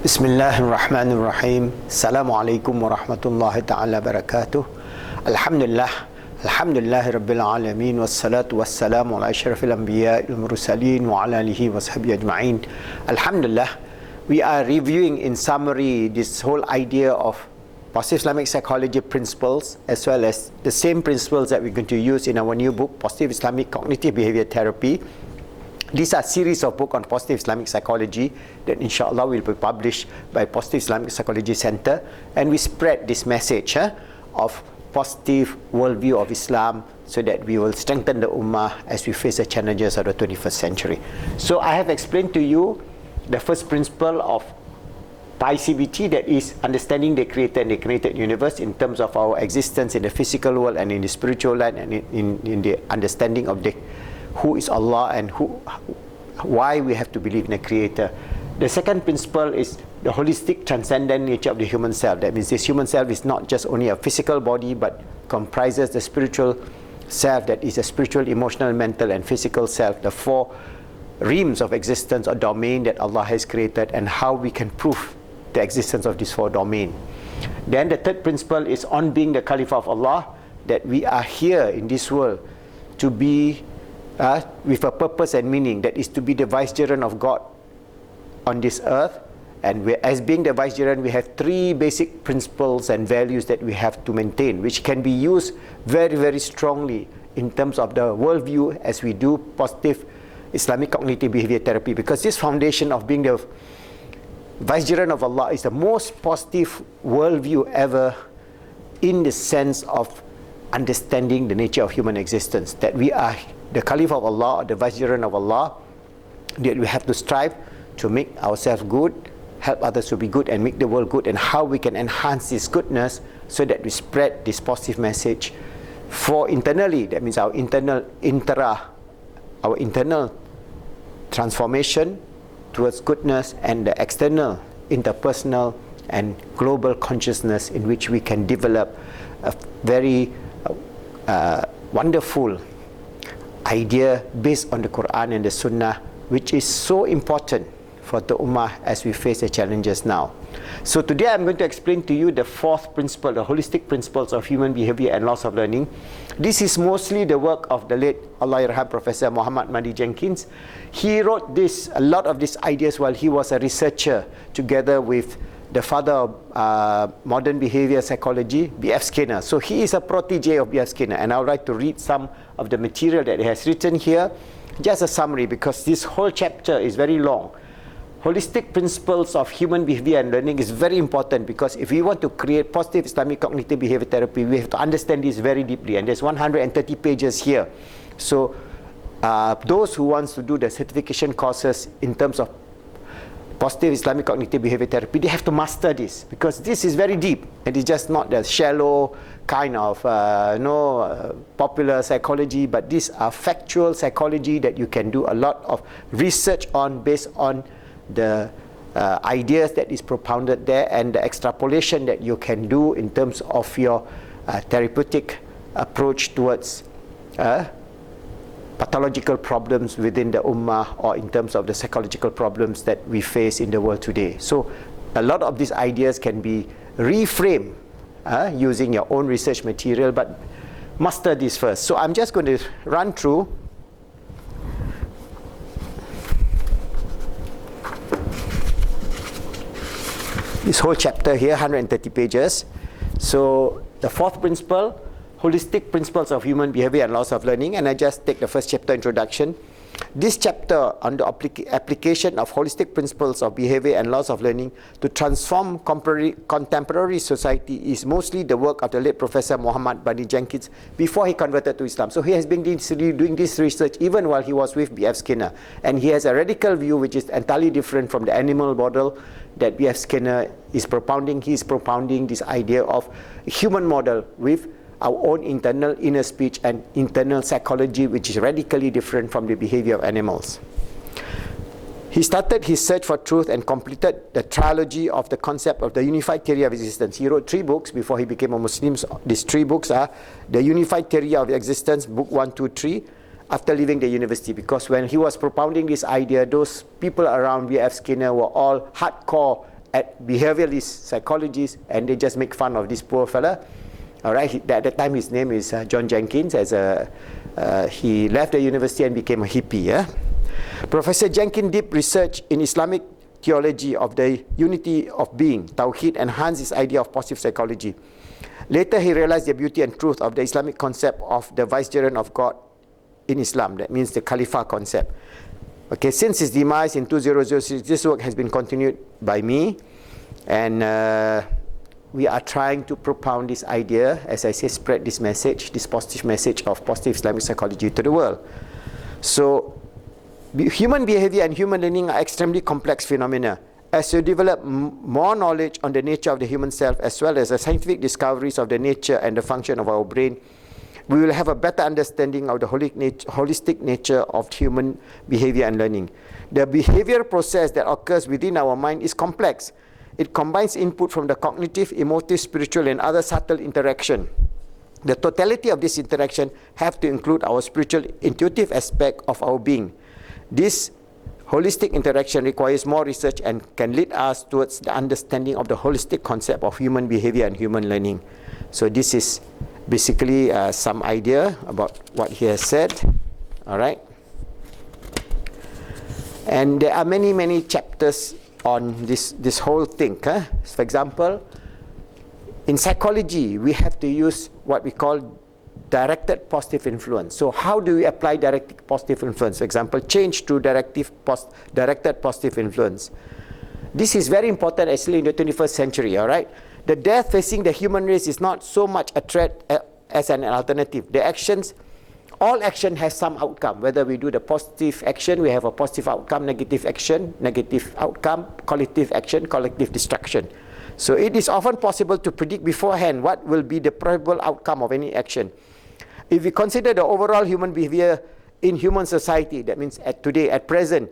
Bismillahirrahmanirrahim. Assalamualaikum warahmatullahi ta'ala barakatuh. Alhamdulillahi rabbil alamin. Wassalatu wassalamu ala asyrafil anbiya wal mursalin wa ala alihi wa sahbihi ajma'in. Alhamdulillah, we are reviewing in summary this whole idea of positive Islamic psychology principles, as well as the same principles that we're going to use in our new book, Positive Islamic Cognitive Behavior Therapy. These are series of books on positive Islamic psychology that inshallah will be published by Positive Islamic Psychology Center, and we spread this message of positive worldview of Islam so that we will strengthen the ummah as we face the challenges of the 21st century. So I have explained to you the first principle of Pi-CBT, that is understanding the creator and the created universe in terms of our existence in the physical world and in the spiritual world, and in the understanding of the who is Allah and why we have to believe in a creator. The second principle is the holistic transcendent nature of the human self. That means this human self is not just only a physical body, but comprises the spiritual self, that is a spiritual, emotional, mental and physical self, the four realms of existence or domain that Allah has created, and how we can prove the existence of these four domains. Then the third principle is on being the Caliph of Allah, that we are here in this world to be with a purpose and meaning, that is to be the vicegerent of God on this earth. And as being the vicegerent, we have three basic principles and values that we have to maintain, which can be used very, very strongly in terms of the worldview as we do positive Islamic cognitive behavior therapy, because this foundation of being the vicegerent of Allah is the most positive worldview ever, in the sense of understanding the nature of human existence, that we are the Caliph of Allah, the vicegerent of Allah, that we have to strive to make ourselves good, help others to be good, and make the world good, and how we can enhance this goodness so that we spread this positive message for internally, that means our internal transformation towards goodness, and the external interpersonal and global consciousness, in which we can develop a very wonderful idea based on the Quran and the Sunnah, which is so important for the Ummah as we face the challenges now. So today I'm going to explain to you the fourth principle, the holistic principles of human behavior and laws of learning. This is mostly the work of the late Allahyarham Professor Muhammad Madi Jenkins. He wrote a lot of these ideas while he was a researcher together with the father of modern behavior psychology, B.F. Skinner. So he is a protege of B.F. Skinner, and I would like to read some of the material that he has written here. Just a summary, because this whole chapter is very long. Holistic principles of human behavior and learning is very important, because if we want to create positive Islamic cognitive behavior therapy, we have to understand this very deeply, and there's 130 pages here. So those who want to do the certification courses in terms of positive Islamic cognitive behavior therapy, they have to master this, because this is very deep. It is just not the shallow kind of popular psychology, but these are factual psychology that you can do a lot of research on, based on the ideas that is propounded there, and the extrapolation that you can do in terms of your therapeutic approach towards pathological problems within the ummah, or in terms of the psychological problems that we face in the world today. So a lot of these ideas can be reframed using your own research material, but master this first. So I'm just going to run through this whole chapter here, 130 pages. So the fourth principle, holistic principles of human behavior and laws of learning, and I just take the first chapter, introduction. This chapter on the application of holistic principles of behavior and laws of learning to transform contemporary society is mostly the work of the late Professor Muhammad Madi Jenkins before he converted to Islam. So he has been doing this research even while he was with B.F. Skinner, and he has a radical view which is entirely different from the animal model that B.F. Skinner is propounding. He is propounding this idea of a human model with our own internal inner speech and internal psychology, which is radically different from the behavior of animals. He started his search for truth and completed the trilogy of the concept of the unified theory of existence. He wrote 3 books before he became a Muslim. These 3 books are the unified theory of existence, book 1, 2, 3, after leaving the university, because when he was propounding this idea, those people around B.F. Skinner were all hardcore behavioralists, psychologists, and they just make fun of this poor fella. All right, at that time his name is John Jenkins. He left the university and became a hippie. Yeah? Professor Jenkins' deep research in Islamic theology of the unity of being, Tawheed, enhanced his idea of positive psychology. Later he realized the beauty and truth of the Islamic concept of the vicegerent of God in Islam. That means the Khalifa concept. Okay, since his demise in 2006, this work has been continued by me, and we are trying to propound this idea, as I say, spread this message, this positive message of positive Islamic psychology to the world. So, human behavior and human learning are extremely complex phenomena. As you develop more knowledge on the nature of the human self, as well as the scientific discoveries of the nature and the function of our brain, we will have a better understanding of the holistic nature of human behavior and learning. The behavior process that occurs within our mind is complex. It combines input from the cognitive, emotive, spiritual, and other subtle interaction. The totality of this interaction have to include our spiritual, intuitive aspect of our being. This holistic interaction requires more research and can lead us towards the understanding of the holistic concept of human behavior and human learning. So this is basically some idea about what he has said. All right. And there are many chapters on this whole thing. For example, in psychology, we have to use what we call directed positive influence. So how do we apply directed positive influence? For example, change to directed positive influence. This is very important actually in the 21st century, all right? The death facing the human race is not so much a threat as an alternative. The actions, all action has some outcome. Whether we do the positive action, we have a positive outcome, negative action, negative outcome, collective action, collective destruction. So it is often possible to predict beforehand what will be the probable outcome of any action. If we consider the overall human behavior in human society, that means at present,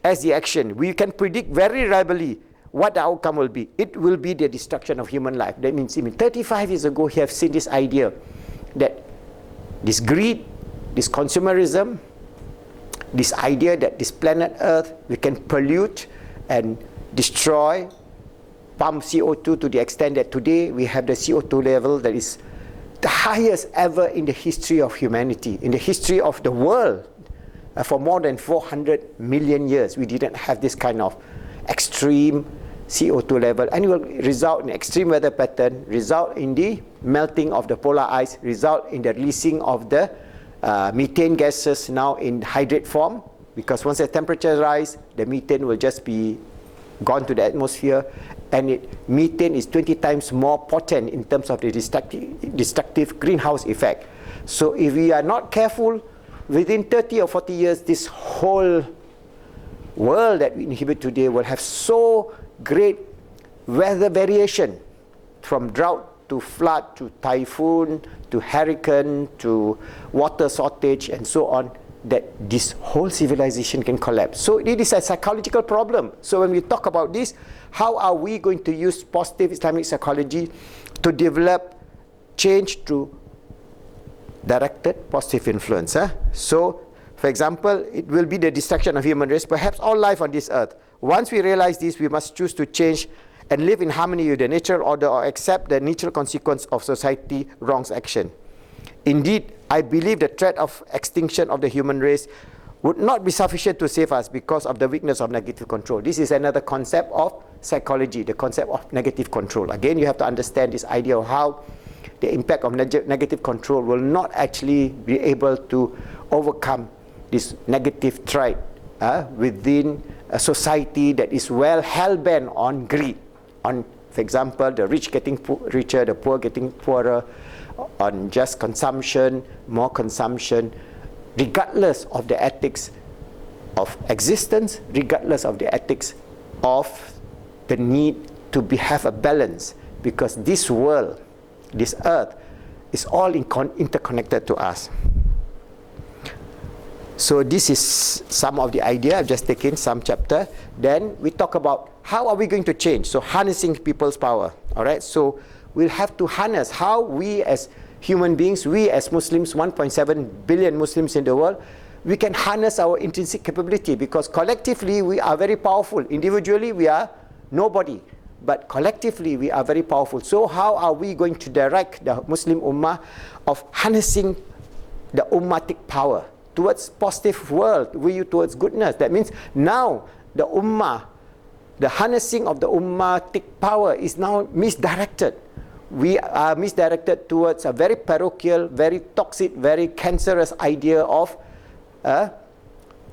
as the action, we can predict very reliably what the outcome will be. It will be the destruction of human life. That means even 35 years ago, he have seen this idea that this greed, this consumerism, this idea that this planet Earth, we can pollute and destroy, pump CO2 to the extent that today we have the CO2 level that is the highest ever in the history of humanity, in the history of the world. For more than 400 million years, we didn't have this kind of extreme CO2 level, and it will result in extreme weather pattern, result in the melting of the polar ice, result in the releasing of the methane gases now in hydrate form, because once the temperature rise, the methane will just be gone to the atmosphere, and methane is 20 times more potent in terms of the destructive greenhouse effect. So if we are not careful, within 30 or 40 years, this whole world that we inhabit today will have so great weather variation, from drought to flood to typhoon to hurricane to water shortage and so on, that this whole civilization can collapse. So it is a psychological problem. So when we talk about this, how are we going to use positive Islamic psychology to develop change to directed positive influence? So, for example, it will be the destruction of human race, perhaps all life on this earth. Once we realize this, we must choose to change and live in harmony with the natural order, or accept the natural consequence of society wrongs action. Indeed, I believe the threat of extinction of the human race would not be sufficient to save us because of the weakness of negative control. This is another concept of psychology, the concept of negative control. Again, you have to understand this idea of how the impact of negative control will not actually be able to overcome this negative trait within a society that is well hell-bent on greed, on, for example, the rich getting richer, the poor getting poorer, on just consumption, more consumption, regardless of the ethics of existence, regardless of the ethics of the need to have a balance, because this world, this earth, is all interconnected to us. So this is some of the idea. I've just taken some chapter. Then we talk about how are we going to change. So harnessing people's power. All right. So we'll have to harness how we as human beings, we as Muslims, 1.7 billion Muslims in the world, we can harness our intrinsic capability, because collectively we are very powerful. Individually we are nobody. but collectively we are very powerful. So how are we going to direct the Muslim Ummah of harnessing the Ummahtic power towards positive world, towards goodness? That means now the Ummah, the harnessing of the Ummahtic power is now misdirected. We are misdirected towards a very parochial, very toxic, very cancerous idea of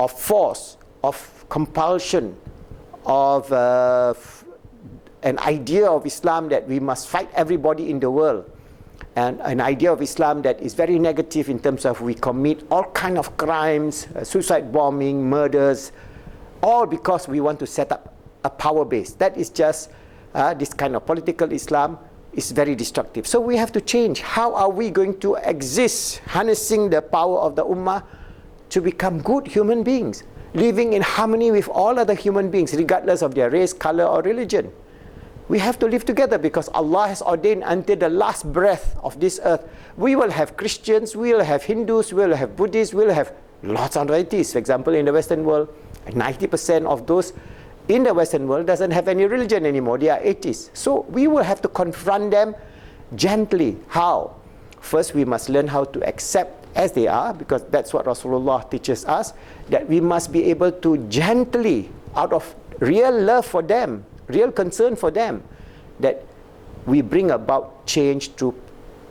force, of compulsion, of an idea of Islam that we must fight everybody in the world, and an idea of Islam that is very negative in terms of we commit all kind of crimes, suicide bombing, murders, all because we want to set up a power base. That is just this kind of political Islam is very destructive. So we have to change. How are we going to exist, harnessing the power of the Ummah to become good human beings, living in harmony with all other human beings, regardless of their race, color, or religion? We have to live together because Allah has ordained until the last breath of this earth, we will have Christians, we will have Hindus, we will have Buddhists, we will have lots of varieties. For example, in the Western world, 90% of those in the Western world doesn't have any religion anymore. They are atheists. So we will have to confront them gently. How? First, we must learn how to accept as they are, because that's what Rasulullah teaches us, that we must be able to gently, out of real love for them, real concern for them, that we bring about change through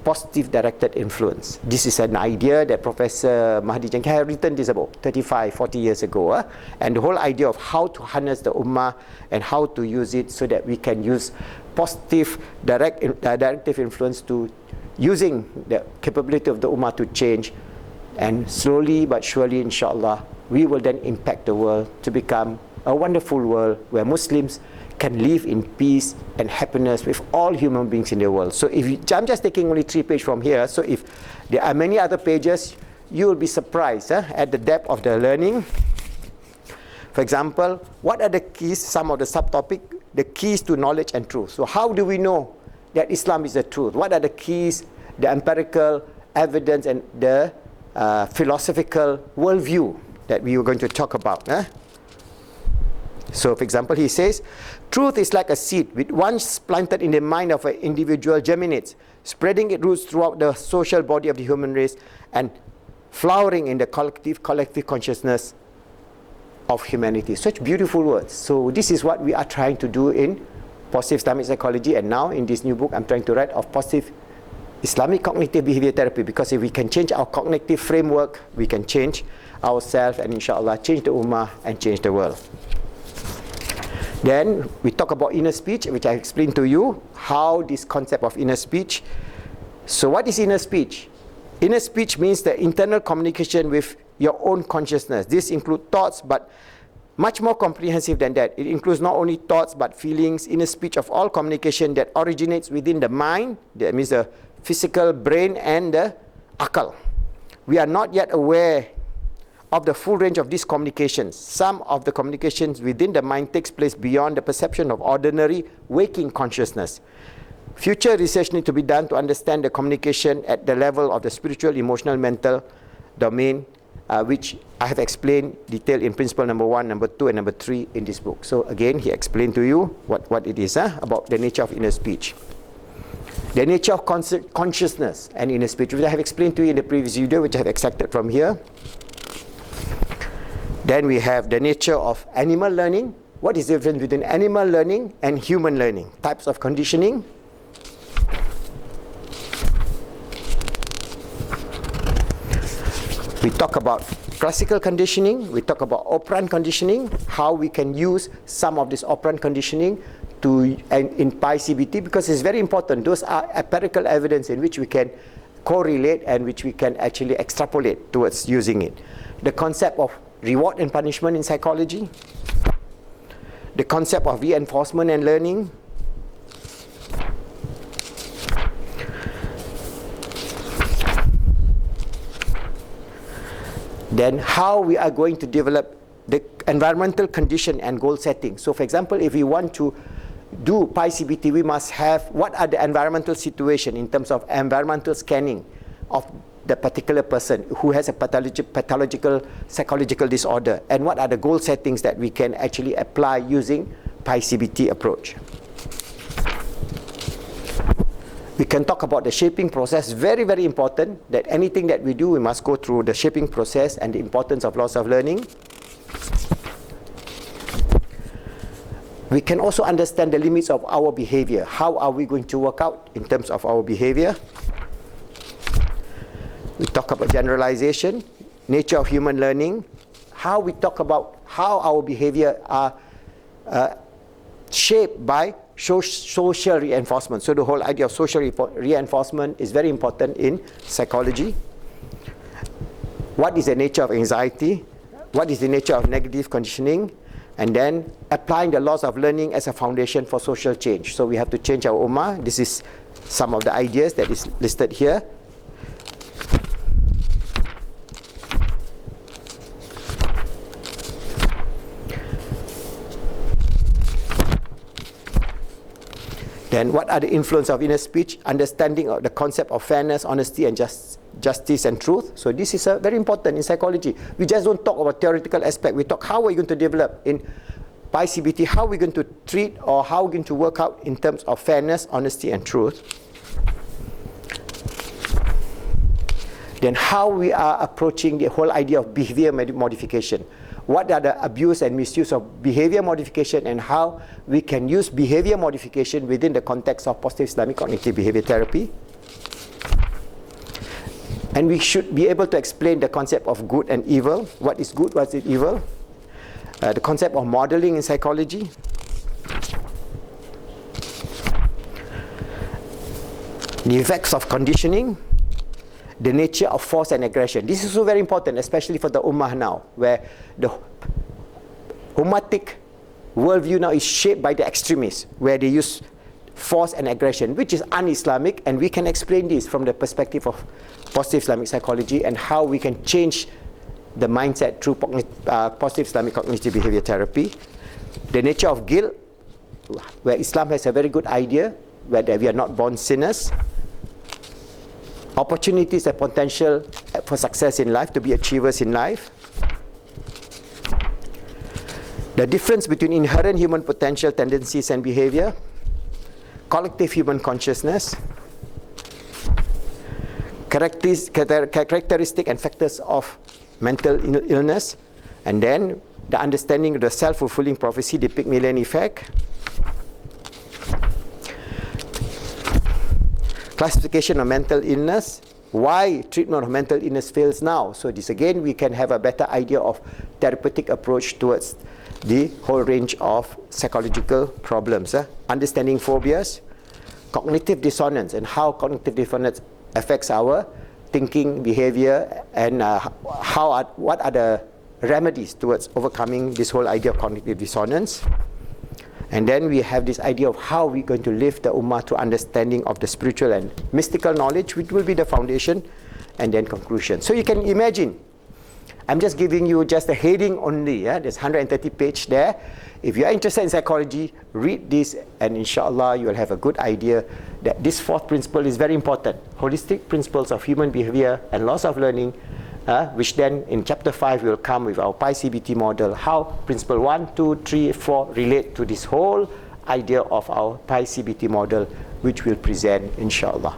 positive directed influence. This is an idea that Professor Mahdi Jangkar had written this about 35, 40 years ago. And the whole idea of how to harness the Ummah and how to use it so that we can use positive directive influence to using the capability of the Ummah to change. And slowly but surely, inshallah, we will then impact the world to become a wonderful world where Muslims can live in peace and happiness with all human beings in the world. So if I'm just taking only 3 pages from here, so if there are many other pages, you will be surprised at the depth of the learning. For example, what are the keys, some of the subtopic, the keys to knowledge and truth. So how do we know that Islam is the truth? What are the keys, the empirical evidence and the philosophical worldview that we were going to talk about? So, for example, he says, truth is like a seed which once planted in the mind of an individual germinates, spreading its roots throughout the social body of the human race and flowering in the collective consciousness of humanity. Such beautiful words. So this is what we are trying to do in positive Islamic psychology, and now in this new book I'm trying to write of positive Islamic cognitive behavior therapy, because if we can change our cognitive framework, we can change ourselves and inshallah change the Ummah and change the world. Then we talk about inner speech, which I explained to you, how this concept of inner speech. So what is inner speech? Inner speech means the internal communication with your own consciousness. This includes thoughts, but much more comprehensive than that. It includes not only thoughts, but feelings. Inner speech of all communication that originates within the mind, that means the physical brain and the akal. We are not yet aware of the full range of these communications. Some of the communications within the mind takes place beyond the perception of ordinary waking consciousness. Future research needs to be done to understand the communication at the level of the spiritual, emotional, mental domain, which I have explained detailed in principle number 1, number 2, and number 3 in this book. So again, he explained to you what it is about the nature of inner speech. The nature of consciousness and inner speech, which I have explained to you in the previous video, which I have extracted from here. Then we have the nature of animal learning. What is the difference between animal learning and human learning? Types of conditioning. We talk about classical conditioning. We talk about operant conditioning, how we can use some of this operant conditioning in Pi-CBT, because it's very important. Those are empirical evidence in which we can correlate and which we can actually extrapolate towards using it. The concept of reward and punishment in psychology, the concept of reinforcement and learning, then how we are going to develop the environmental condition and goal setting. So for example, if we want to do Pi-CBT, we must have what are the environmental situation in terms of environmental scanning of the particular person who has a pathological psychological disorder, and what are the goal settings that we can actually apply using Pi-CBT approach. We can talk about the shaping process, very, very important, that anything that we do, we must go through the shaping process and the importance of loss of learning. We can also understand the limits of our behavior. How are we going to work out in terms of our behavior? We talk about generalization, nature of human learning, how we talk about how our behavior are shaped by social reinforcement. So the whole idea of social reinforcement is very important in psychology. What is the nature of anxiety? What is the nature of negative conditioning? And then applying the laws of learning as a foundation for social change. So we have to change our ummah. This is some of the ideas that is listed here. Then what are the influence of inner speech? Understanding of the concept of fairness, honesty, and justice and truth. So this is very important in psychology. We just don't talk about theoretical aspect. We talk how we're going to develop in Pi-CBT, how we're going to treat or how we're going to work out in terms of fairness, honesty, and truth. Then how we are approaching the whole idea of behavior modification. What are the abuse and misuse of behavior modification, and how we can use behavior modification within the context of positive Islamic cognitive behavior therapy. And we should be able to explain the concept of good and evil. What is good, what is evil? The concept of modeling in psychology. The effects of conditioning. The nature of force and aggression. This is also very important, especially for the ummah now, where the ummatic worldview now is shaped by the extremists, where they use force and aggression, which is un-Islamic, and we can explain this from the perspective of positive Islamic psychology and how we can change the mindset through positive Islamic cognitive behavior therapy. The nature of guilt, where Islam has a very good idea, where we are not born sinners. Opportunities and potential for success in life, to be achievers in life. The difference between inherent human potential, tendencies, and behavior. Collective human consciousness. Characteristic and factors of mental illness. And then the understanding of the self-fulfilling prophecy, the Pygmalion effect. Classification of mental illness, why treatment of mental illness fails now. So this again, we can have a better idea of therapeutic approach towards the whole range of psychological problems. Understanding phobias, cognitive dissonance, and how cognitive dissonance affects our thinking, behavior, and what are the remedies towards overcoming this whole idea of cognitive dissonance. And then we have this idea of how we're going to live the ummah through understanding of the spiritual and mystical knowledge, which will be the foundation, and then conclusion. So you can imagine, I'm just giving you just a heading only. There's 130 pages there. If you are interested in psychology, read this, and inshallah you will have a good idea that this fourth principle is very important. Holistic principles of human behavior and loss of learning, which then in chapter 5 will come with our Pi-CBT model, how principle 1, 2, 3, 4 relate to this whole idea of our Pi-CBT model, which we'll present inshallah.